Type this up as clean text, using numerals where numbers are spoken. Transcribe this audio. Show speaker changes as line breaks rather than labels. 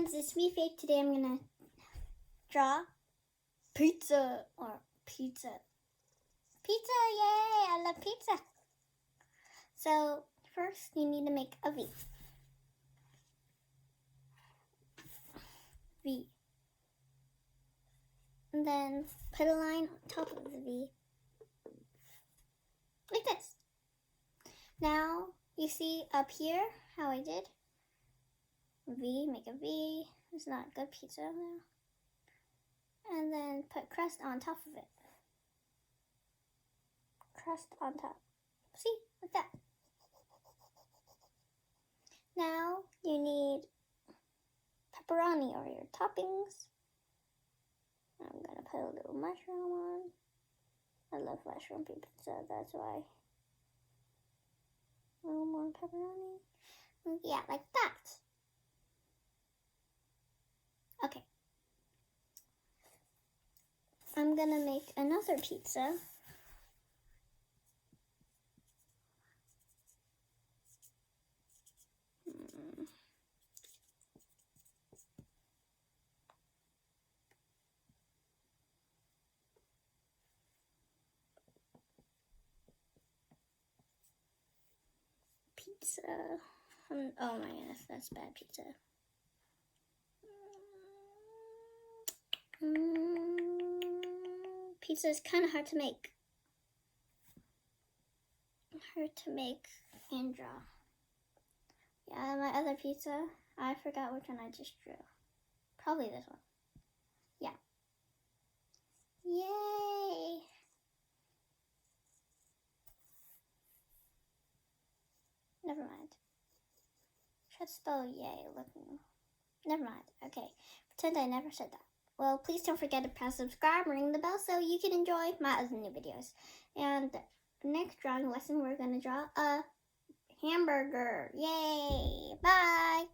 friends, it's me Faith. Today I'm gonna draw pizza. Pizza, yay! I love pizza. So first you need to make a V. And then put a line on top of the V. Like this. Now you see up here how I did? V, make a V. It's not good pizza now. And then put crust on top of it. Crust on top. See? Like that. Now you need pepperoni or your toppings. I'm gonna put a little mushroom on. I love mushroom pizza, that's why. A little more pepperoni. Yeah, like that. Okay. I'm gonna make another pizza. Pizza. Oh my goodness, that's bad pizza. Pizza is kind of hard to make. And draw. Yeah, my other pizza, I forgot which one I just drew. Probably this one. Yeah. Yay! Never mind. Should spell yay looking. Never mind. Okay. Pretend I never said that. Well, please don't forget to press subscribe and ring the bell so you can enjoy my other new videos. And next drawing lesson, we're going to draw a hamburger. Yay! Bye!